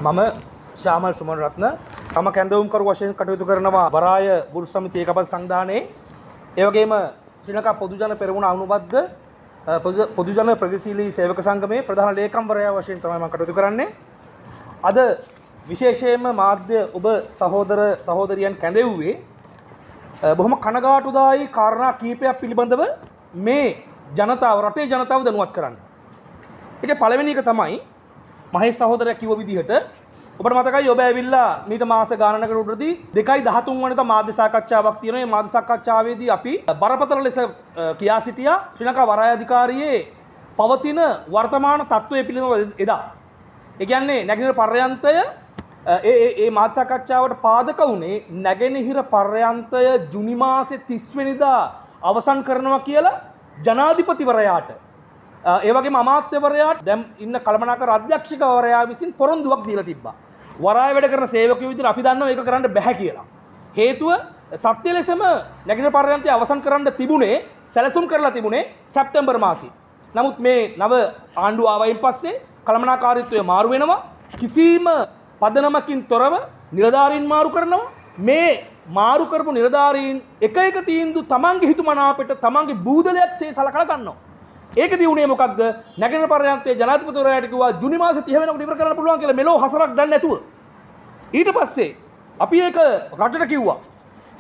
මම ශාමල් සුමන රත්න තම කැඳවුම්කරු වශයෙන් කටයුතු කරනවා වරාය බුරුස් සමිති ඒකපත් සංවිධානයේ ඒ වගේම ශ්‍රී ලංකා පොදු ජන පෙරමුණ අනුබද්ධ පොදු ජන ප්‍රගතිශීලී සේවක සංගමයේ ප්‍රධාන ලේකම්වරයා වශයෙන් තමයි මම කටයුතු කරන්නේ. අද විශේෂයෙන්ම මාධ්‍ය ඔබ සහෝදර සහෝදරියන් කැඳෙව්වේ බොහොම කනගාටුදායී කාරණා කීපයක් පිළිබඳව මේ ජනතාව රටේ ජනතාව දැනුවත් කරන්න. ඒකේ පළවෙනි එක තමයි මහේෂ් සහෝදරයා කිව්ව විදිහට ඔබට මතකයි ඔබ ඇවිල්ලා මීට මාස ගානකට උඩදී 2.13 වෙනිදා මාධ්‍ය සාකච්ඡාවක් තියෙනවා. මේ මාධ්‍ය සාකච්ඡාවේදී අපි බරපතල ලෙස කියා සිටියා ශ්‍රී ලංකා වරාය අධිකාරියේ පවතින වර්තමාන තත්ත්වය පිළිබඳව එදා. ඒ කියන්නේ නැගෙනහිර පර්යන්තය ඒ මාධ්‍ය සාකච්ඡාවට පාදක වුණේ නැගෙනහිර පර්යන්තය ජුනි මාසේ 30 වෙනිදා අවසන් කරනවා කියලා ජනාධිපතිවරයාට ඒ වගේම අමාත්‍යවරයාට දැන් ඉන්න කළමනාකර අධ්‍යක්ෂකවරයා විසින් පොරොන්දුවක් දීලා තිබ්බා. වරාය වැඩ කරන සේවකයෝ විදිහට අපි දන්නවා ඒක කරන්න බෑ කියලා. හේතුව සත්‍ය ලෙසම නැගෙනහිර පර්යන්තය අවසන් කරන්න තිබුණේ සැලසුම් කරලා තිබුණේ සැප්තැම්බර් මාසයේ. නමුත් මේ නව ආණ්ඩුව ආවයින් පස්සේ කළමනාකාරීත්වය මාරු වෙනවා. කිසිම පදනමකින් තොරව නිලධාරීන් මාරු කරනවා. මේ මාරු කරපු නිලධාරීන් එක එක තීන්දුව තමන්ගේ හිතුමනාපට තමන්ගේ බූදලයක්සේ සලකලා ගන්නවා. ඒකදී උනේ මොකක්ද? නැගෙනහිර පර්යන්තයේ ජනාධිපතිවරයාට කිව්වා ජුනි මාසේ 30 වෙනකොට ඉවර කරන්න පුළුවන් කියලා මෙලෝ හසරක් ගන්න නැතුව. ඊට පස්සේ අපි ඒක රටට කිව්වා.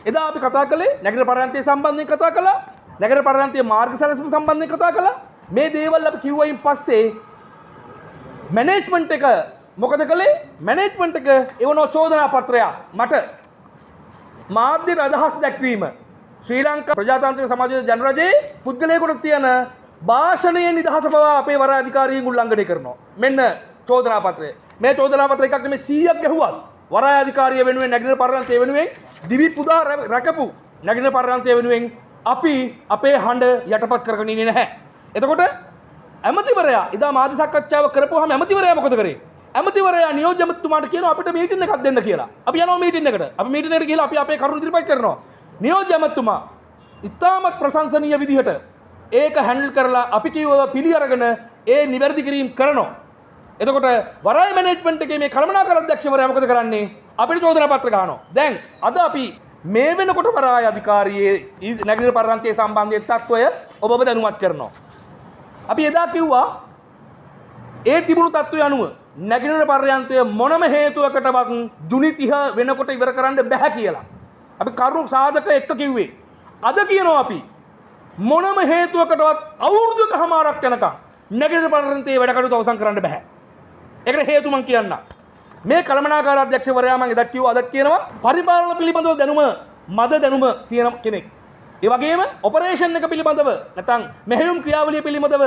එදා අපි කතා කළේ නැගෙනහිර පර්යන්තය සම්බන්ධයෙන් කතා කළා. නැගෙනහිර පර්යන්තයේ මාර්ග සැලසුම සම්බන්ධයෙන් කතා කළා. මේ දේවල් අපි කිව්වයින් පස්සේ මැනේජ්මන්ට් එක මොකද කළේ? මැනේජ්මන්ට් එක එවනෝ චෝදනා පත්‍රයක් මට මාධ්‍ය අදහස් දැක්වීම ශ්‍රී ලංකා ප්‍රජාතාන්ත්‍රික සමාජයේ ජනරජයේ පුද්ගලයෙකුට තියෙන භාෂණයේ නිදහස පවා අපේ වරාය අධිකාරියෙන් උල්ලංඝනය කරනවා. මෙන්න චෝදනා පත්‍රය. මේ චෝදනා පත්‍රය එකක් නෙමෙයි 100ක් ගැහුවා. වරාය අධිකාරිය වෙනුවෙන් නැගෙනහිර පර්යන්තය වෙනුවෙන් දිවි පුදා රැකපු නැගෙනහිර පර්යන්තය වෙනුවෙන් අපි අපේ හඬ යටපත් කරගෙන ඉන්නේ නැහැ. එතකොට ඇමතිවරයා එදා මාධ්‍ය සාකච්ඡාව කරපුවාම ඇමතිවරයා මොකද කරේ? ඇමතිවරයා නියෝජ්‍ය ඇමතිතුමාට කියනවා අපිට මීටින් එකක් දෙන්න කියලා. අපි යනවා මීටින් එකට. අපි මීටින් එකට ගිහලා අපි අපේ කරුණු ඉදිරිපත් කරනවා. නියෝජ්‍ය ඇමතිතුමා ඉතාමත් ප්‍රශංසනීය විදිහට ඒක හැන්ඩල් කරලා අපි කිව්ව පිළි අරගෙන ඒ නිවැරදි කිරීම කරනවා. එතකොට වරාය මැනේජ්මන්ට් එකේ මේ කළමනාකර අධ්‍යක්ෂවරයා මොකද කරන්නේ? අපිට චෝදනා පත්‍ර ගන්නවා. දැන් අද අපි මේ වෙනකොට වරාය අධිකාරියේ නැගෙනහිර පර්යන්තයේ සම්බන්ධයෙන් තත්ත්වය ඔබව දැනුවත් කරනවා. අපි එදා කිව්වා ඒ තිබුණු තත්ත්වය අනුව නැගෙනහිර පර්යන්තය මොනම හේතුවකටවත් ජුනි 30 වෙනකොට ඉවර කරන්න බෑ කියලා. අපි කරුණු සාධක එක්ක කිව්වේ. අද කියනවා අපි මොනම හේතුවකටවත් අවුරුදුකමාරක් යනකම් නැගෙනහිර පර්යන්තයේ වැඩ කටයුතු අවසන් කරන්න බෑ. ඒකට හේතු මම කියන්නම්. මේ කළමනාකාර අධ්‍යක්ෂවරයා මම එදත් කිව්වා අදත් කියනවා පරිපාලන පිළිබඳව දැනුම මද දැනුම තියෙන කෙනෙක්. ඒ වගේම ඔපරේෂන් එක පිළිබඳව නැත්නම් මෙහෙයුම් ක්‍රියාවලිය පිළිබඳව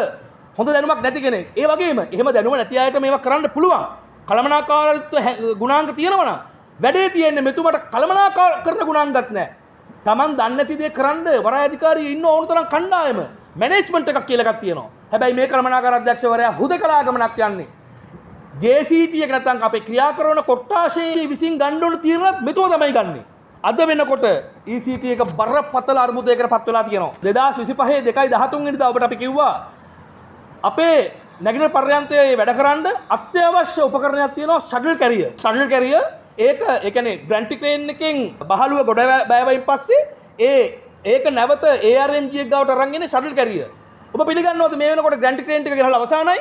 හොඳ දැනුමක් නැති කෙනෙක්. ඒ වගේම එහෙම දැනුම නැති අයට මේවා කරන්න පුළුවන්. කළමනාකාරීත්ව ගුණාංග තියෙනවා නම් වැඩේ තියෙන්නේ මෙතුමට කළමනාකාර කරන ගුණාංගත් නැහැ. Taman දන්නේ නැති දේ කරන්න වරාය අධිකාරියේ ඉන්න ඕන තරම් කණ්ඩායම මැනේජ්මන්ට් එකක් කියලා එකක් තියෙනවා. හැබැයි මේ කළමනාකාර අධ්‍යක්ෂවරයා හුදකලා ගමනක් යන්නේ. JCT එක නැත්නම් අපේ ක්‍රියා කරන කොට්ටාශයේ විසින් ගන්න ඕන තීරණත් මෙතුම තමයි ගන්නෙ. අද වෙනකොට ECT එක බරපතල අර්බුදයකට පත් වෙලා තියෙනවා. 2025 2.13 වෙනිදා ඔබට අපි කිව්වා අපේ නැගෙනහිර පර්යන්තයේ වැඩ කරන්න අත්‍යවශ්‍ය උපකරණයක් තියෙනවා ෂටල් කැරියර්. ෂටල් කැරියර් ඒ කියන්නේ ග්‍රැන්ටි ක්‍රේන් එකෙන් බහලුව ගොඩ බෑවයින් පස්සේ ඒක නැවත ARMG එක ගාවට අරන් එන්නේ ෂටල් කැරියර්. ඔබ පිළිගන්නවද මේ වෙනකොට ග්‍රැන්ටි ක්‍රේන් ටික ගෙනල්ලා අවසానයි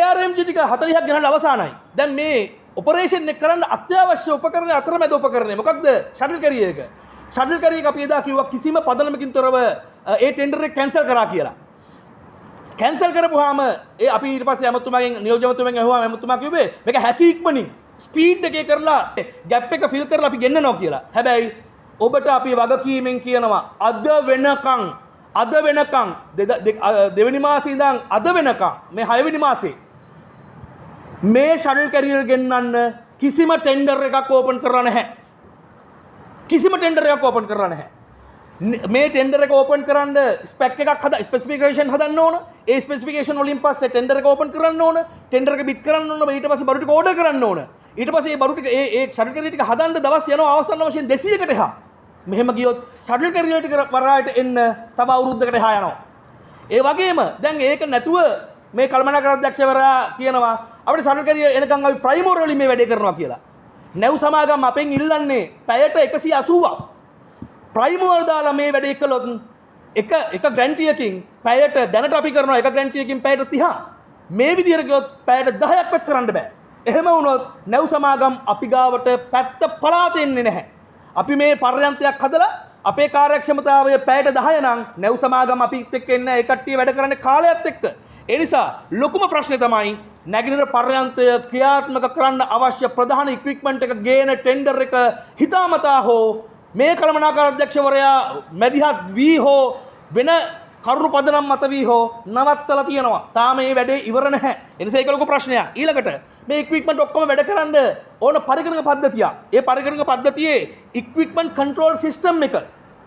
ARMG ටික 40ක් ගෙනල්ලා අවසానයි. දැන් මේ ඔපරේෂන් එක කරන්න අත්‍යවශ්‍ය උපකරණ අතරමැද උපකරණය මොකක්ද? ෂටල් කැරියර් එක. ෂටල් කැරියර් එක අපි එදා කිව්වා කිසිම පදනමකින් තොරව ඒ ටෙන්ඩර් එක කැන්සල් කරා කියලා. කැන්සල් කරපුවාම අපි ඊට පස්සේ ඇමතුමාගෙන් නියෝජ්‍ය ඇමතුමෙන් අහුවාම ඇමතුමා කිව්වේ මේක හැකි ඉක්මනින් ස්පීඩ් එකේ කරලා ගැප් එක ෆිල් කරලා අපි ගෙන්නනවා කියලා. හැබැයි ඔබට අපි වගකීමෙන් කියනවා අද වෙනකන් දෙවෙනි මාසේ ඉඳන් අද වෙනකන් මේ 6 වෙනි මාසේ මේ ෂටල් කැරියර් ගෙන්නන්න කිසිම ටෙන්ඩර් එකක් ඕපන් කරලා නැහැ. කිසිම ටෙන්ඩර් එකක් ඕපන් කරලා නැහැ. මේ ටෙන්ඩර් එක ඕපන් කරන්න ස්පෙක් එකක් ස්පෙસિෆිකේෂන් හදන්න ඕන. ඒ ස්පෙસિෆිකේෂන් වලින් පස්සේ ටෙන්ඩර් එක ඕපන් කරන්න ඕන. ටෙන්ඩර් එක බිඩ් කරන්න ඕන. ඊට පස්සේ බරු ටික ඕඩර් කරන්න ඕන. ඊට පස්සේ මේ බරු ටික ඒ ෂටල් කැරියර් ටික හදන්න දවස් යනවා අවසන් වශයෙන් 200කට එහා. මෙහෙම ගියොත් ෂටල් කැරියර් ටික වරායට එන්න තව අවුරුද්දකට එහා යනවා. ඒ වගේම දැන් ඒක නැතුව මේ කළමනාකර අධ්‍යක්ෂකවරයා කියනවා අපිට සරකරිය එනකන් අපි ප්‍රයිමර් වලින් මේ වැඩේ කරනවා කියලා. නැව් සමාගම් අපෙන් ඉල්ලන්නේ පැයට 180ක්. ප්‍රයිමර් දාලා මේ වැඩේ කළොත් එක ග්‍රැන්ටියකින් පැයට දැනට අපි කරනවා එක ග්‍රැන්ටියකින් පැයට 30. මේ විදිහට ගියොත් පැයට 10ක්වත් කරන්න බෑ. එහෙම වුණොත් නැව් සමාගම් අපි ගාවට පැත්ත පලාත එන්නේ නැහැ. අපි මේ පර්යන්තයක් හදලා අපේ කාර්යක්ෂමතාවය පැයට 10 නම් නැව් සමාගම් අපිත් එක්ක එන්න ඒ කට්ටිය වැඩ කරන්නේ කාලයත් එක්ක. ඒ නිසා ලොකුම ප්‍රශ්නේ තමයි නැගිනර පර්යන්තය ක්‍රියාත්මක කරන්න අවශ්‍ය ප්‍රධාන ඉක්විප්මන්ට් එක ගේන ටෙන්ඩර් එක හිතාමතා හෝ මේ කළමනාකාර අධ්‍යක්ෂවරයා මැදිහත් වී හෝ වෙන කරුණු පදනම් මත වී හෝ නවත්තලා තියෙනවා. තාම මේ වැඩේ ඉවර නැහැ. ඒ නිසා ඒක ලොකු ප්‍රශ්නයක්. ඊළඟට මේ ඉක්විප්මන්ට් ඔක්කොම වැඩ කරන්න ඕන පරිගණක පද්ධතිය. ඒ පරිගණක පද්ධතියේ ඉක්විප්මන්ට් කන්ට්‍රෝල් සිස්ටම් එක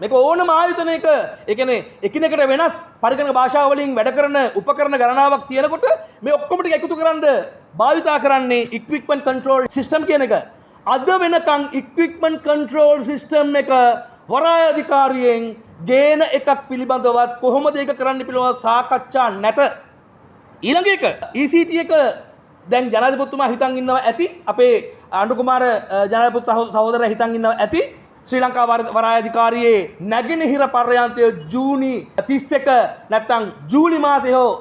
මේක ඕනම ආයතනයක ඒ කියන්නේ එකිනෙකට වෙනස් පරිගණක භාෂාව වලින් වැඩ කරන උපකරණ ගණනාවක් තියෙනකොට මේ ඔක්කොම ටික එකතු කරන්න භාවිතා කරන්නේ ඉක්විප්මන්ට් කන්ට්‍රෝල් සිස්ටම් කියන එක. අද වෙනකන් ඉක්විප්මන්ට් කන්ට්‍රෝල් සිස්ටම් එක වරාය අධිකාරියෙන් ගේන එකක් පිළිබඳවත් කොහොමද ඒක කරන්න පිළිබඳව සාකච්ඡා නැත. ඊළඟ එක ECT එක දැන් ජනාධිපතිතුමා හිතන් ඉන්නවා ඇති අපේ ආණ්ඩු කුමාර ජනාධිපති සහෝදරයා හිතන් ඉන්නවා ඇති ශ්‍රී ලංකා වරාය අධිකාරියේ නැගෙනහිර පර්යන්තය ජූනි 31 නැත්නම් ජූලි මාසයේ හෝ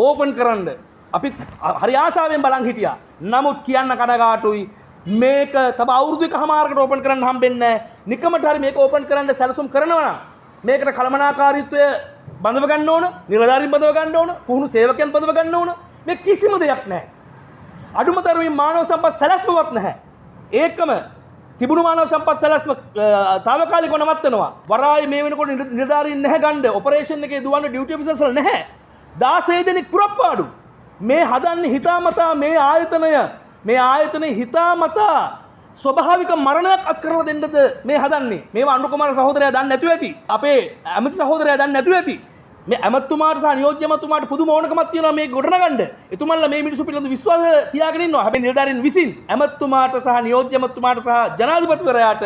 ඕපන් කරන්න අපි හරි ආසාවෙන් බලන් හිටියා. නමුත් කියන්න කනගාටුයි මේක තව අවුරුදු එකමාරකට ඕපන් කරන්න හම්බෙන්නේ නැහැ. නිකමට හරි මේක ඕපන් කරන්න සැලසුම් කරනවා නම් මේකට කළමනාකාරීත්වය බඳව ගන්න ඕන, නිලධාරීන් බඳව ගන්න ඕන, පුහුණු සේවකයන් බඳව ගන්න ඕන. මේ කිසිම දෙයක් නැහැ. අඩුම තරමින් මානව සම්පත් සැලැස්මවත් නැහැ. ඒකම තිබුණු මානව සම්පත් සැලැස්ම తాවකාලිකව නවත්තනවා. වරාය මේ වෙනකොට නිලධාරීන් නැහැ ගන්න. ඔපරේෂන් එකේ දුවන්න ඩියුටි ඔෆිසර්ස්ලා නැහැ. 16 දෙනෙක් පුරප්පාඩු. මේ හදන්නේ හිතාමතා මේ ආයතනයේ හිතාමතා ස්වභාවික මරණයක් අත් කරලා දෙන්නද මේ හදන්නේ. මේවා අනුර කුමාර සහෝදරයා දන්නේ නැතුව ඇති. අපේ ඇමති සහෝදරයා දන්නේ නැතුව ඇති. මේ ඇමතුමාට සහ නියෝජ්‍ය ඇමතුමාට පුදුම ඕනකමක් තියෙනවා මේ ගොඩනගන්න. එතුමන්ලා මේ මිනිස්සු පිළිබඳ විශ්වාස තියාගෙන ඉන්නවා. හැබැයි නිලධාරීන් විසින් ඇමතුමාට සහ නියෝජ්‍ය ඇමතුමාට සහ ජනාධිපතිවරයාට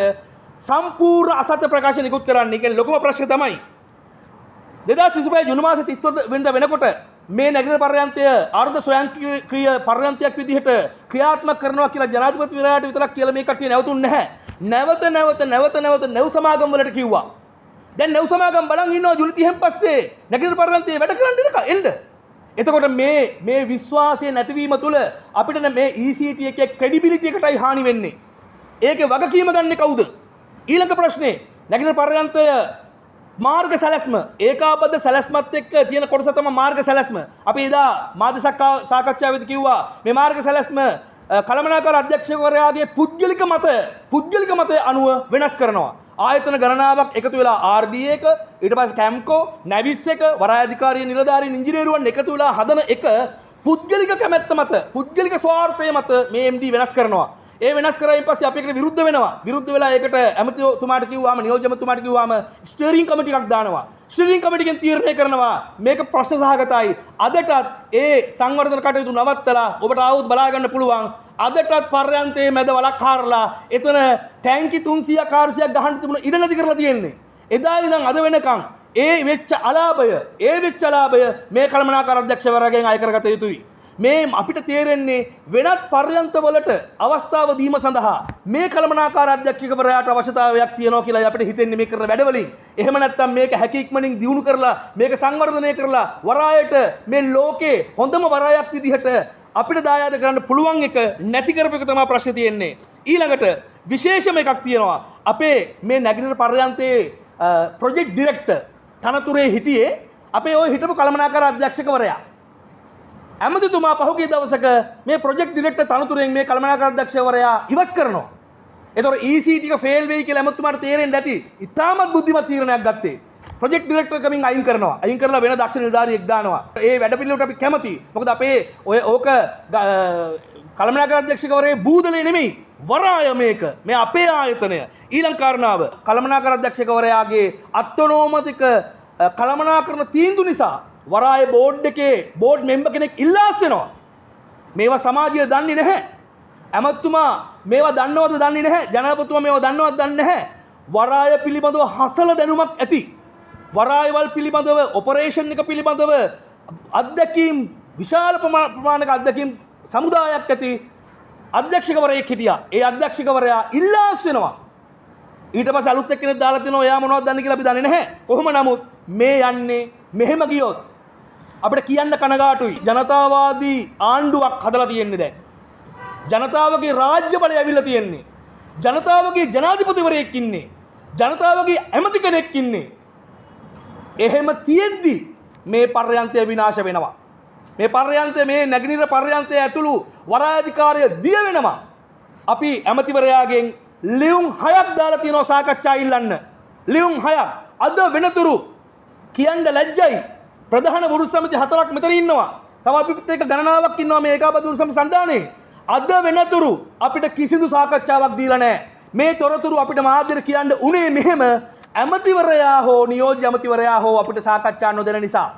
සම්පූර්ණ අසත්‍ය ප්‍රකාශ නිකුත් කරන්නේ. කියන්නේ ලොකුම ප්‍රශ්නේ තමයි 2025 ජුනි මාසේ 30 වෙනිදා වෙනකොට මේ නැගින පර්යන්තය ආර්ධ ස්වයංක්‍රීය පර්යන්තයක් විදිහට ක්‍රියාත්මක කරනවා කියලා ජනාධිපතිවරයාට විතරක් කියලා මේ කට්ටිය නැවතුන්නේ නැහැ. නැවත නැව් සමාගම් වලට කිව්වා. දැන් නැව් සමාගම් බලන් ඉන්නවා ජූලි 30න් පස්සේ නැගින පර්යන්තයේ වැඩ කරන්න එන්න. එතකොට මේ විශ්වාසය නැතිවීම තුළ අපිට මේ ECT එකේ ක්‍රෙඩිබිලිටි එකටයි හානි වෙන්නේ. ඒකේ වගකීම ගන්නේ කවුද? ඊළඟ ප්‍රශ්නේ නැගින පර්යන්තය මාර්ග සැලැස්ම ඒකාබද්ධ සැලැස්මත් එක්ක තියෙන කොටස තමයි මාර්ග සැලැස්ම. අපි එදා මාධ්‍ය සාකච්ඡාවේදී කිව්වා මේ මාර්ග සැලැස්ම කළමනාකාර අධ්‍යක්ෂකවරයාගේ පුද්ගලික මතය අනුව වෙනස් කරනවා. ආයතන ගණනාවක් එකතු වෙලා RDA එක ඊට පස්සේ කැම්කෝ නැවිස් එක වරාය අධිකාරිය නිලධාරීන් ඉංජිනේරුවන් එකතු වෙලා හදන එක පුද්ගලික කැමැත්ත මත පුද්ගලික ස්වාර්ථය මත මේ MD වෙනස් කරනවා. ඒ වෙනස් කරායින් පස්සේ අපි ඒකට විරුද්ධ වෙනවා. විරුද්ධ වෙලා ඒකට ඇමතිතුමාට කිව්වාම නියෝජ්‍ය ඇමතිතුමාට කිව්වාම ස්ටියරින් කමිටි එකක් දානවා. ස්ටියරින් කමිටියෙන් තීරණය කරනවා මේක ප්‍රශ්න සහගතයි. අදටත් ඒ සංවර්ධන කටයුතු නවත්තලා ඔබට ආවොත් බලා ගන්න පුළුවන්. අදටත් පර්යන්තයේ මැද වලක් හාරලා එතන ටැංකි 300ක් 400ක් ගහන්න තිබුණ ඉඩ නැති කරලා තියෙන්නේ. එදා ඉඳන් අද වෙනකන් ඒ වෙච්ච අලාභය මේ කළමනාකාර අධ්‍යක්ෂවරයාගෙන් අය කරගත යුතුයි. මේ අපිට තේරෙන්නේ වෙනත් පර්යන්තවලට අවස්ථාව දීම සඳහා මේ කළමනාකාර අධ්‍යක්ෂකවරයාට අවශ්‍යතාවයක් තියෙනවා කියලා අපිට හිතෙන්නේ මේ කරන වැඩවලින්. එහෙම නැත්නම් මේක හැකි ඉක්මනින් දියුණු කරලා මේක සංවර්ධනය කරලා වරායට මේ ලෝකේ හොඳම වරායක් විදිහට අපිට දායාද කරන්න පුළුවන් එක නැති කරපු එක තමයි ප්‍රශ්නේ තියෙන්නේ. ඊළඟට විශේෂම එකක් තියෙනවා. අපේ මේ නැගිනහිර පර්යන්තයේ ප්‍රොජෙක්ට් ඩිරෙක්ටර් තනතුරේ හිටියේ අපේ ওই හිටපු කළමනාකාර අධ්‍යක්ෂකවරයා. ඇමතිතුමා පහුගිය දවසක මේ ප්‍රොජෙක්ට් ඩිරෙක්ටර් තනතුරෙන් මේ කළමනාකාර අධ්‍යක්ෂකවරයා ඉවත් කරනවා. ඒතකොට ECT එක ෆේල් වෙයි කියලා ඇමතිතුමාට තේරෙන්නේ නැති ඉතාමත් බුද්ධිමත් තීරණයක් ගත්තේ. ප්‍රොජෙක්ට් ඩිරෙක්ටර් කමින් අයින් කරනවා. අයින් කරලා වෙන දක්ෂ නිලධාරියෙක් දානවා. ඒ වැඩ පිළිවෙලට අපි කැමතියි. මොකද අපේ ඕක කළමනාකාර අධ්‍යක්ෂකවරේ බූදලේ නෙමෙයි. වරාය මේක. මේ අපේ ආයතනය. ඊළඟ කාරණාව කළමනාකාර අධ්‍යක්ෂකවරයාගේ අත්නෝමතික කළමනාකරන තීන්දුව නිසා වරාය බෝඩ් එකේ බෝඩ් මෙම්බර් කෙනෙක් ඉල්ලාස් වෙනවා. මේවා සමාජය දන්නේ නැහැ. ඇමතුමා මේවා දන්නවද දන්නේ නැහැ. ජනාධිපතිතුමා මේවා දන්නවද දන්නේ නැහැ. වරාය පිළිබඳව හසල දැනුමක් ඇති. වරායවල් පිළිබඳව ඔපරේෂන් එක පිළිබඳව අත්දැකීම් විශාල ප්‍රමාණයක අධ්‍යක්ෂින් සමුදායක් ඇති අධ්‍යක්ෂකවරයෙක් හිටියා. ඒ අධ්‍යක්ෂකවරයා ඉල්ලාස් වෙනවා. ඊට පස්සේ අලුත් එක්කෙනෙක් දාලා තිනවා එයා මොනවද දන්නේ කියලා අපි දන්නේ නැහැ. කොහොම නමුත් මේ යන්නේ මෙහෙම ගියොත් අපිට කියන්න කනගාටුයි. ජනතාවාදී ආණ්ඩුවක් හදලා තියෙන්නේ දැන්. ජනතාවගේ රාජ්‍ය බලය ඇවිල්ලා තියෙන්නේ. ජනතාවගේ ජනාධිපතිවරයෙක් ඉන්නේ. ජනතාවගේ ඇමති කෙනෙක් ඉන්නේ. එහෙම තියෙද්දි මේ පර්යන්තය විනාශ වෙනවා. මේ පර්යන්තය මේ නැගිනිර පර්යන්තය ඇතුළු වරායධිකාරය දිය වෙනවා. අපි ඇමතිවරයාගෙන් ලියුම් 6ක් දාලා තියෙනවා සාකච්ඡා ඉල්ලන්න. ලියුම් 6ක් අද වෙනතුරු කියන්න ලැජ්ජයි. ප්‍රධාන වෘත්ති සමිති 4ක් මෙතන ඉන්නවා. තව අපිත් එක්ක ගණනාවක් ඉන්නවා මේ ඒකාබද්ධ වෘත්ති සමිති සම්දානේ. අද වෙනතුරු අපිට කිසිදු සාකච්ඡාවක් දීලා නැහැ. මේ තොරතුරු අපිට මාධ්‍යට කියන්න උනේ මෙහෙම ඇමතිවරයා හෝ නියෝජ්‍ය ඇමතිවරයා හෝ අපිට සාකච්ඡා නොදෙන නිසා.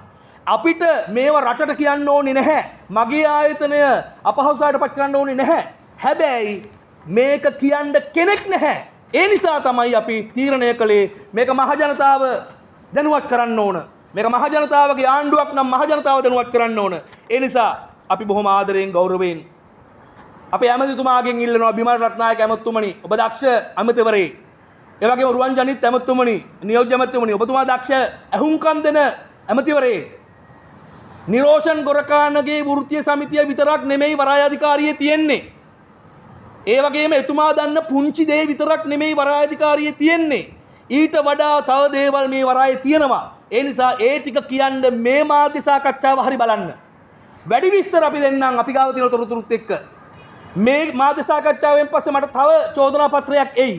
අපිට මේව රටට කියන්න ඕනේ නැහැ. මගේ ආයතනය අපහසුතාවයට පත් කරන්න ඕනේ නැහැ. හැබැයි මේක කියන්න කෙනෙක් නැහැ. ඒ නිසා තමයි අපි තීරණය කළේ මේක මහජනතාව දැනුවත් කරන්න ඕන. මේක මහජනතාවගේ ආණ්ඩුවක් නම් මහජනතාව දැනුවත් කරන්න ඕන. ඒ නිසා අපි බොහොම ආදරයෙන් ගෞරවයෙන් අපේ ඇමතිතුමාගෙන් ඉල්ලනවා බිමල් රත්නායක ඇමතිතුමනි ඔබ දක්ෂ ඇමතිවරේ. ඒ වගේම රුවන් ජනිත් ඇමතිතුමනි නියෝජ්‍ය ඇමතිතුමනි ඔබතුමා දක්ෂ ඇහුම්කන් දෙන ඇමතිවරේ. නිරෝෂන් ගොරකානගේ වෘත්තීය සමිතිය විතරක් නෙමෙයි වරායධිකාරියේ තියෙන්නේ. ඒ වගේම එතුමා දන්න පුංචි දේ විතරක් නෙමෙයි වරායධිකාරියේ තියෙන්නේ. ඊට වඩා තව දේවල් මේ වරායේ තියෙනවා. ඒ නිසා ඒ ටික කියන්න මේ මාධ්‍ය සාකච්ඡාව හරි බලන්න. වැඩි විස්තර අපි දෙන්නම් අපි ගාව තියෙන තොරතුරුත් එක්ක. මේ මාධ්‍ය සාකච්ඡාවෙන් පස්සේ මට තව චෝදනා පත්‍රයක් එයි.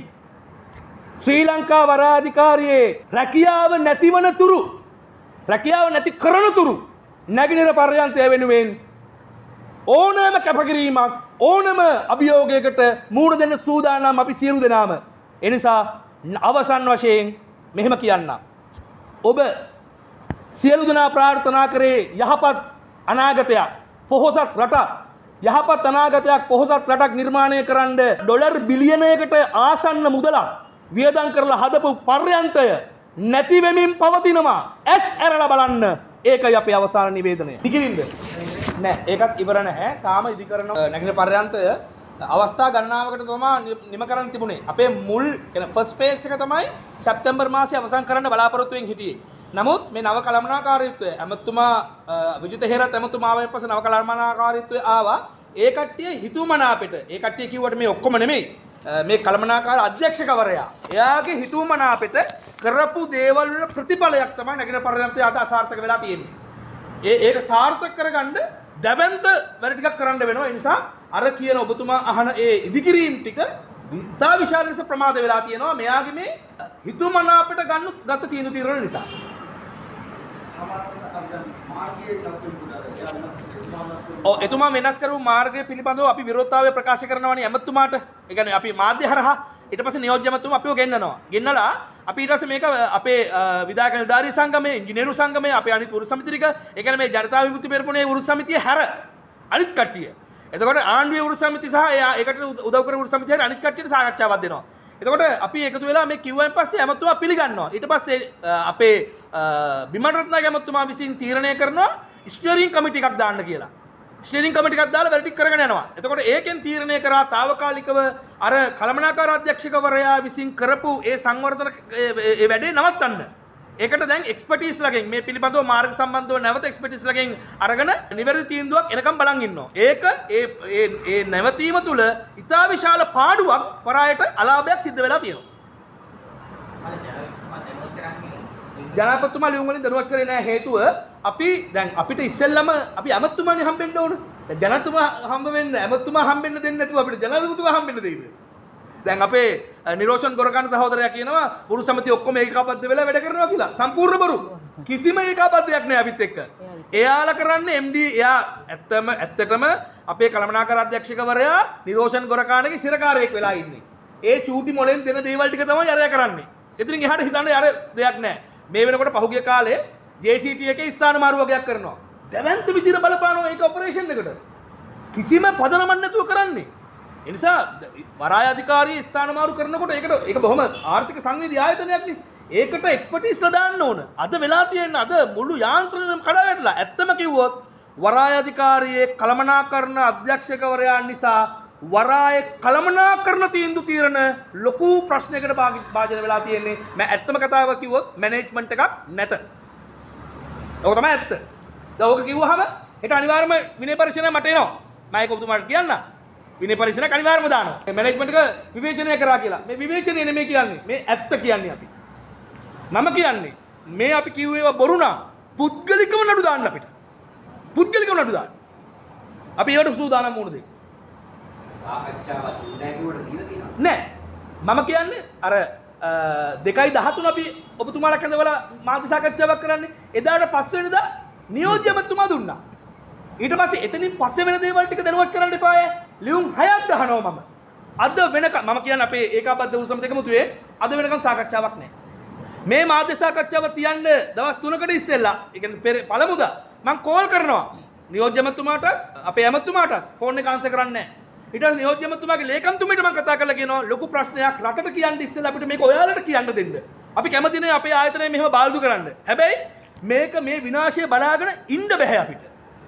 ශ්‍රී ලංකා වරායධිකාරියේ රැකියාව නැතිවන තුරු රැකියාව නැති කරන තුරු නැගිනිර පර්යන්තය වෙනුවෙන් ඕනෑම කැපකිරීමක් ඕනම අභියෝගයකට මුහුණ දෙන්න සූදානම් අපි සියලු දෙනාම. එනිසා අවසන් වශයෙන් මෙහෙම කියන්න. ඔබ සියලු දෙනා ප්‍රාර්ථනා කරේ යහපත් අනාගතයක් පොහොසත් රටක් යහපත් අනාගතයක් පොහොසත් රටක් නිර්මාණය කරන්න ඩොලර් බිලියනයකට ආසන්න මුදලක් වියදම් කරලා හදපු පර්යන්තය නැති වෙමින් පවතිනවා. ඇස් ඇරලා බලන්න. ඒකයි අපේ අවසාන නිවේදනය. ඉදිරින්ද? නෑ ඒකත් ඉවර නැහැ. තාම ඉදි කරන නැගින පර්යන්තය අවස්ථා ගණනාවකට තමයි නිම කරන්න තිබුණේ. අපේ මුල් කියන්නේ ෆස්ට් ෆේස් එක තමයි සැප්තැම්බර් මාසයේ අවසන් කරන්න බලාපොරොත්තු වෙමින් හිටියේ. නමුත් මේ නව කළමනාකාරීත්වය ඇමතුමා විජිත හේරත් ඇමතුමාවෙන් පස්සේ නව කළමනාකාරීත්වය ආවා. ඒ කට්ටිය හිතුමනාපෙට ඒ කට්ටිය කිව්වට මේ ඔක්කොම නෙමෙයි. මේ කළමනාකාර අධ්‍යක්ෂකවරයා එයාගේ හිතුමනාපෙට කරපු දේවල් වල ප්‍රතිඵලයක් තමයි නැගින පර්යන්තය අද අසාර්ථක වෙලා තියෙන්නේ. ඒක සාර්ථක කරගන්න දැවැන්ත වැඩ ටිකක් කරන්න වෙනවා. ඒ නිසා අර කියන ඔබතුමා අහන ඒ ඉදිකිරීම් ටික විතා විශාල ලෙස ප්‍රමාද වෙලා තියෙනවා. මෙයාගේ මේ හිතුමනාපෙට ගත තියෙන තීරණ නිසා. එතුමා වෙනස් කරපු මාර්ගය පිළිබඳව අපි විරෝධතාවය ප්‍රකාශ කරනවානේ ඇමතුමාට. ඒ කියන්නේ අපි මාධ්‍ය හරහා ඊට පස්සේ නියෝජ්‍ය ඇමතුමා අපිව ගෙන්නනවා. ගෙන්නලා අපි ඊට පස්සේ මේක අපේ විධායක නිලධාරී සංගමයේ ඉංජිනේරු සංගමයේ අපේ අනිත් වෘත්ති සමිති ටික ඒ කියන්නේ මේ ජනතා විමුක්ති පෙරමුණේ වෘත්ති සමිතිය හැර අනිත් කට්ටිය. එතකොට ආණ්ඩුවේ වෘත්ති සමිති සහ ඒකට උදව් කරන වෘත්ති සමිතිය හැර අනිත් කට්ටියට සාකච්ඡාවක් දෙනවා. එතකොට අපි එකතු වෙලා මේ කිව්වන් පස්සේ ඇමතුමා පිළිගන්නවා. ඊට පස්සේ අපේ බිමල් රත්නායක ඇමතුමා විසින් තීරණය කරනවා ස්ටියරින් කමිටි එකක් දාන්න කියලා. ස්ටියරින් කමිටි එකක් දාලා වැඩ ටික කරගෙන යනවා. එතකොට ඒකෙන් තීරණය කරා తాවකාලිකව අර කළමනාකාර අධ්‍යක්ෂකවරයා විසින් කරපු ඒ සංවර්ධන ඒ වැඩේ නවත්තන්න. ඒකට දැන් එක්ස්පර්ටිස් ලගෙන් මේ පිළිබඳව මාර්ග සම්බන්ධව නැවත එක්ස්පර්ටිස් ලගෙන් අරගෙන නිවැරදි තීන්දුවක් එනකම් බලන් ඉන්නවා. ඒක ඒ නැවතීම තුල ඉතා විශාල පාඩුවක් පරායට අලාභයක් සිද්ධ වෙලා තියෙනවා. ජනාධිපතිතුමා ලියුම් වලින් දැනුවත් කරේ නැහැ හේතුව අපි දැන් අපිට ඉස්සෙල්ලම අපි ඇමතුමානේ හම්බෙන්න ඕන. දැන් ජනාධිපතිතුමා හම්බ වෙන්න ඇමතුමා හම්බෙන්න දෙන්නේ නැතුව අපිට ජනාධිපතිතුමා හම්බෙන්න දෙයිද? දැන් අපේ නිරෝෂන් ගොරකාන සහෝදරයා කියනවා වෘත්ති සමිතිය ඔක්කොම ඒකාබද්ධ වෙලා වැඩ කරනවා කියලා. සම්පූර්ණ බරු. කිසිම ඒකාබද්ධයක් නැහැ අපිත් එක්ක. එයාලා කරන්නේ MD එයා ඇත්තටම අපේ කළමනාකාර අධ්‍යක්ෂකවරයා නිරෝෂන් ගොරකානගේ සිරකාරයෙක් වෙලා ඉන්නේ. ඒ චූටි මොලෙන් දෙන දේවල් ටික තමයි අරයා කරන්නේ. එතනින් එහාට හිතන්නේ අර දෙයක් නැහැ. මේ වෙනකොට පහුගිය කාලේ JCT එකේ ස්ථාන මාරු වගයක් කරනවා. දැවැන්ත විදිහට බලපානවා ඒක ඔපරේෂන් එකට. කිසිම පදනමක් නැතුව කරන්නේ. ඒ නිසා වරාය අධිකාරිය ස්ථාන මාරු කරනකොට ඒක බොහොම ආර්ථික සංවේදී ආයතනයක් නේ. ඒකට එක්ස්පර්ටිස්ලා දාන්න ඕන. අද වෙලා තියෙන අද මුළු යාන්ත්‍රණයම කඩා වැටලා. ඇත්තම කිව්වොත් වරාය අධිකාරියේ කළමනාකරණ අධ්‍යක්ෂකවරයා නිසා වරාය කළමනාකරණ තීන්දුව తీරන ලොකු ප්‍රශ්නයකට භාජනය වෙලා තියෙන්නේ. මම ඇත්තම කතාව කිව්වොත් මැනේජ්මන්ට් එකක් නැත. ඔක තමයි ඇත්ත. දැන් ඕක කිව්වහම හෙට අනිවාර්යයෙන්ම විනය පරීක්ෂණය මට එනවා. මම ඒක ඔබතුමාට කියන්න. විනය පරීක්ෂණයක් අනිවාර්යයෙන්ම දානවා. මේ මැනේජ්මන්ට් එක විවේචනය කරා කියලා. මේ විවේචනය නෙමෙයි කියන්නේ. මේ ඇත්ත කියන්නේ අපි. මම කියන්නේ මේ අපි කිව්ව ඒවා බොරු නම් පුද්ගලිකව නඩු දාන්න අපිට. පුද්ගලිකව නඩු දාන්න. අපි ඒවට සූදානම් වුණ දෙයක්. සාකච්ඡාවක් නැහැ කිව්වට දීලා තියෙනවා. නෑ. මම කියන්නේ අර 2.13 අපි ඔබතුමාලා කැඳවලා මාධ්‍ය සාකච්ඡාවක් කරන්නේ. එදාට පස්වෙනිදා නියෝජ්‍ය ඇමතුමා දුන්නා. ඊට පස්සේ එතනින් පස්සේ වෙන දේවල් ටික දැනුවත් කරන්න එපාය. ලියුම් 6ක් දහනවා මම. අද වෙනකම් මම කියන්නේ අපේ ඒකාබද්ධ වූ සමිතියක මුතුවේ අද වෙනකම් සාකච්ඡාවක් නැහැ. මේ මාධ්‍ය සාකච්ඡාව තියන්න දවස් 3කට ඉස්සෙල්ලා ඒ කියන්නේ පළමුදා මම කෝල් කරනවා නියෝජ්‍ය ඇමතුමාට අපේ ඇමතුමාට ෆෝන් එක ආන්සර් කරන්නේ නැහැ. ඊට පස්සේ නියෝජ්‍ය ඇමතුමාගේ ලේකම්තුමීට මම කතා කරලා කියනවා ලොකු ප්‍රශ්නයක් රටට කියන්න ඉස්සෙල්ලා අපිට මේක ඔයාලට කියන්න දෙන්න. අපි කැමති නෑ අපේ ආයතනය මෙහෙම බාල්දු කරන්න. හැබැයි මේක මේ විනාශය බලාගෙන ඉන්න බෑ අපිට.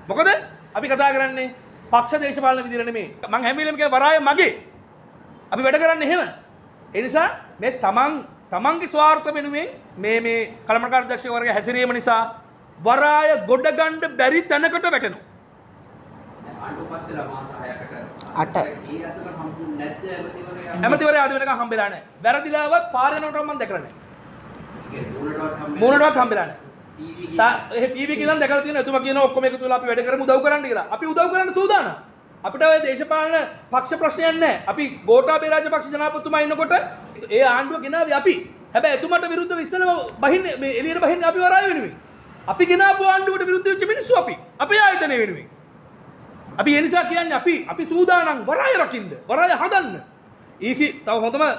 මොකද අපි කතා කරන්නේ පක්ෂ දේශපාලන විදිහට නෙමෙයි. මම හැම වෙලේම කියන වරාය මගේ. අපි වැඩ කරන්නේ එහෙම. ඒ නිසා මේ තමන්ගේ ස්වාර්ථ වෙනුවෙන් මේ කළමනාකර අධ්‍යක්ෂක වර්ගය හැසිරීම නිසා වරාය ගොඩ ගන්න බැරි තැනකට වැටෙනවා. ආණ්ඩුපත් වෙලා මාස 6කට 8 ඒ අතර හම්බුනේ නැද්ද ඇමතිවරයා? ඇමතිවරයා ආද වෙනකම් හම්බෙලා නැහැ. වැරදිලාවත් පාර යනකොට මම දැකලා නැහැ. ඒ මූණටවත් මූණටවත් හම්බෙලා නැහැ. ටීවී ඒ ටීවී එකෙන් නම් දැකලා තියෙනවා එතුමා කියනවා ඔක්කොම එකතු වෙලා අපි වැඩ කරමු උදව් කරන්න කියලා. අපි උදව් කරන්න සූදානම්. අපිට ඔය දේශපාලන පක්ෂ ප්‍රශ්නයක් නැහැ. අපි ගෝඨාභය රාජපක්ෂ ජනාධිපතිතුමා ඉන්නකොට ඒ ආණ්ඩුව ගෙනාවේ අපි. හැබැයි එතුමාට විරුද්ධව ඉස්සෙල්ලා බහින්නේ මේ එළියට බහින්නේ අපි වරාය වෙනුවෙන්. අපි ගෙනාපු ආණ්ඩුවට විරුද්ධ වෙච්ච මිනිස්සු අපි. අපේ ආයතනය වෙනුවෙන්. අපි ඒ නිසා කියන්නේ අපි සූදානම් වරාය රකින්න. වරාය හදන්න. EC තව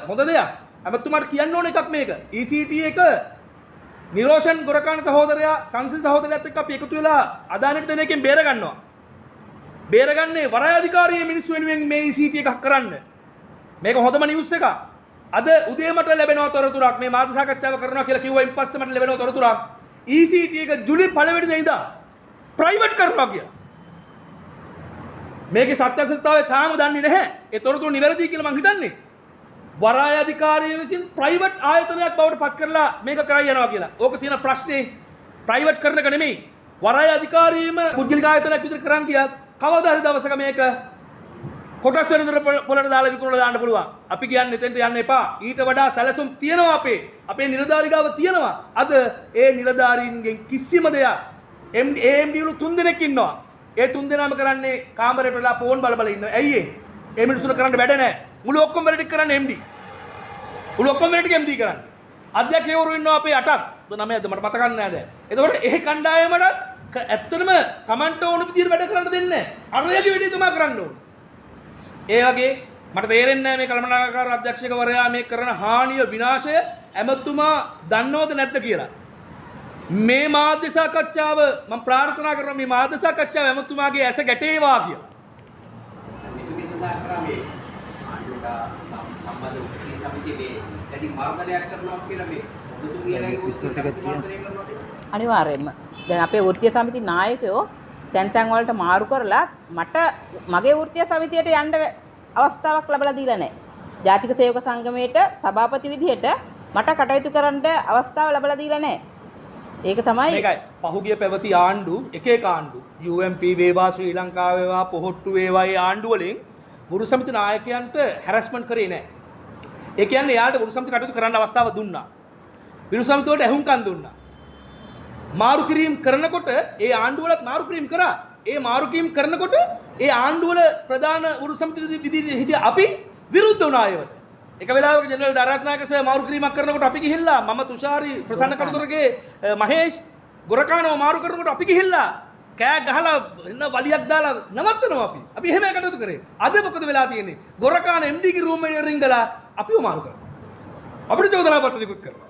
හොඳ දෙයක්. අමතුමාට කියන්න ඕන එකක් මේක. ECT එක නිරෝෂන් ගොරකාණ සහෝදරයා චන්සිල් සහෝදරයාත් එක්ක අපි එකතු වෙලා අදානෙට දෙන එකෙන් බේර ගන්නවා. බේරගන්නේ වරාය අධිකාරියේ මිනිස්සු වෙනුවෙන් මේ ECT එකක් කරන්න. මේක හොඳම නිවුස් එකක්. අද උදේ මට ලැබෙනවා තොරතුරක් මේ මාධ්‍ය සාකච්ඡාව කරනවා කියලා කිව්වයින් පස්සේ මට ලැබෙනවා තොරතුරක් ECT එක ජුලි 1 වෙනිදා ඉඳන් ප්‍රයිවට් කරනවා කියලා. මේකේ සත්‍යසත්‍යතාවය තාම දන්නේ නැහැ. ඒ තොරතුරු නිවැරදි කියලා මං හිතන්නේ. වරාය අධිකාරිය විසින් ප්‍රයිවට් ආයතනයක් බවට පත් කරලා මේක කරා යනවා කියලා. ඕක තියෙන ප්‍රශ්නේ ප්‍රයිවට් කරන එක නෙමෙයි. වරාය අධිකාරියම පුද්ගලික ආයතනයක් විතර කරන් ගියත් කවදා හරි දවසක මේක කොටස් වෙනතර පොළට දාලා විකුණලා දාන්න පුළුවන්. අපි කියන්නේ එතෙන්ට යන්න එපා. ඊට වඩා සැලසුම් තියෙනවා අපේ නිලධාරිගාව තියෙනවා. අද ඒ නිලධාරීන්ගෙන් කිසිම දෙයක් AMD තුන් දෙනෙක් ඉන්නවා. ඒ තුන් දෙනාම කරන්නේ කාමරේට වෙලා ෆෝන් බල ඉන්නවා. ඇයි ඒ මිනිස්සුන්ට කරන්න වැඩ නැහැ. මුළු ඔක්කොම වැඩ ටික කරන්නේ MD. මුළු ඔක්කොම වැඩ ටික MD කරන්නේ. අධ්‍යක්ෂකවරු ඉන්නවා අපේ 8ක්. 9ද මට මතක නැහැ දැන්. එතකොට ඒ කණ්ඩායමට ඇත්තටම Tamanට ඕන විදිහට වැඩ කරන්න දෙන්නේ නැහැ. අරයාගේ වැඩේ තමයි කරන්න ඕනේ. ඒ වගේ මට තේරෙන්නේ නැහැ මේ කළමනාකාර අධ්‍යක්ෂකවරයා මේ කරන හානිය විනාශය ඇමතුමා දන්නවද නැද්ද කියලා. මේ මාධ්‍ය සාකච්ඡාව මම ප්‍රාර්ථනා කරනවා මේ මාධ්‍ය සාකච්ඡාව ඇමතුමාගේ ඇස ගැටේවා කියලා. මෙතුමිය සඳහන් කරා මේ ආණ්ඩුවට සම්බන්ධ උත්සව සමිතියේ වැඩි මාර්ගදයක් කරනවා කියලා මේ ඔබතුමියගේ උත්සව සමිතිය මාර්ගදය කරනවා. අනිවාර්යයෙන්ම දැන් අපේ වෘත්තීය සමිති නායකයෝ තැන් වලට මාරු කරලා මට මගේ වෘත්තීය සමිතියට යන්න අවස්ථාවක් ලැබලා දීලා නැහැ. ජාතික සේවක සංගමයේට සභාපති විදිහට මට කටයුතු කරන්න අවස්ථාව ලැබලා දීලා නැහැ. ඒක තමයි මේකයි පහුගිය පැවති ආණ්ඩු එක ආණ්ඩු UMP වේවා ශ්‍රී ලංකාව වේවා පොහොට්ටු වේවා ඒ ආණ්ඩු වලින් වෘත්තීය සමිති නායකයන්ට හැරස්මන්ට් කරේ නැහැ. ඒ කියන්නේ යාට වෘත්තීය සමිති කටයුතු කරන්න අවස්ථාව දුන්නා. වෘත්තීය සමිතියට ඇහුම්කන් දුන්නා. මාරු කිරීම කරනකොට ඒ ආණ්ඩුවලත් මාරු කිරීම කරා. ඒ මාරු කිරීම කරනකොට ඒ ආණ්ඩුවල ප්‍රධාන වෘත්තීය සමිති විදිහට හිටිය අපි විරුද්ධ වුණා ඒවට. එක වෙලාවක ජෙනරල් දරත්නායක සර් මාරු කිරීමක් කරනකොට අපි ගිහිල්ලා මම තුෂාරි ප්‍රසන්න කටුතරගේ මහේෂ් ගොරකානෝ මාරු කරනකොට අපි ගිහිල්ලා කෑ ගහලා එන්න වලියක් දාලා නවත්තනවා අපි. අපි එහෙම කටයුතු කරේ. අද මොකද වෙලා තියෙන්නේ? ගොරකාන MD ගේ රූම් එකේ රින්ගලා අපිව මාරු කරනවා. අපිට චෝදනා පත්‍ර නිකුත් කරනවා.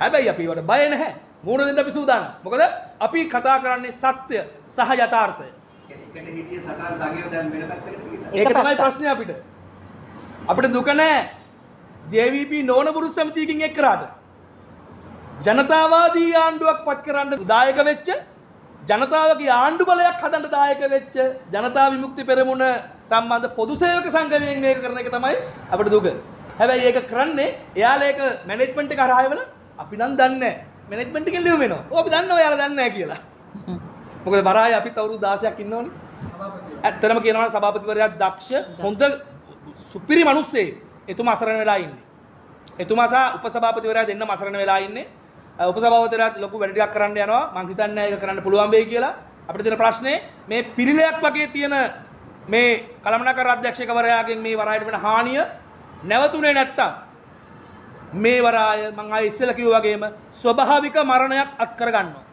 හැබැයි අපි ඒවට බය නැහැ. මූණ දෙන්න අපි සූදානම්. මොකද අපි කතා කරන්නේ සත්‍ය සහ යථාර්ථය. එකට හිටිය සටන් සගයෝ දැන් වෙන පැත්තකට ගිහින්. ඒක තමයි ප්‍රශ්නේ අපිට. අපිට දුක නැහැ. JVP නෝන වෘත්තීය සමිතියකින් එක් කරාට. ජනතාවාදී ආණ්ඩුවක් පත් කරන්න දායක වෙච්ච ජනතාවගේ ආණ්ඩු බලයක් හදන්න දායක වෙච්ච ජනතා විමුක්ති පෙරමුණ සම්බන්ධ පොදු සේවක සංගමයෙන් මේක කරන එක තමයි අපිට දුක. හැබැයි ඒක කරන්නේ එයාලා ඒක මැනේජ්මන්ට් එක හරහා එවලා අපි නම් දන්නේ නැහැ. මැනේජ්මන්ට් එකෙන් ලියුම එනවා. ඔය අපි දන්නවා එයාලා දන්නේ නැහැ කියලා. මොකද බරාය අපිත් අවුරුදු 16ක් ඉන්නෝනේ. ඇත්තටම කියනවා නම් සභාපතිවරයා දක්ෂ හොඳ සුපිරි මිනිස්සෙක්. එතුමා අසරණ වෙලා ඉන්නේ. එතුමා සහ උපසභාපතිවරයා දෙන්නම අසරණ වෙලා ඉන්නේ. උපසභාපතිවරයාත් ලොකු වැඩ ටිකක් කරන්න යනවා. මං හිතන්නේ ඒක කරන්න පුළුවන් වෙයි කියලා. අපිට තියෙන ප්‍රශ්නේ මේ පිරිලයක් වගේ තියෙන මේ කළමනාකර අධ්‍යක්ෂකවරයාගෙන් මේ වරායට වෙන හානිය නැවතුනේ නැත්තම් මේ වරාය මං ආයෙ ඉස්සෙල්ලා කිව්වා වගේම ස්වභාවික මරණයක් අත් කර ගන්නවා.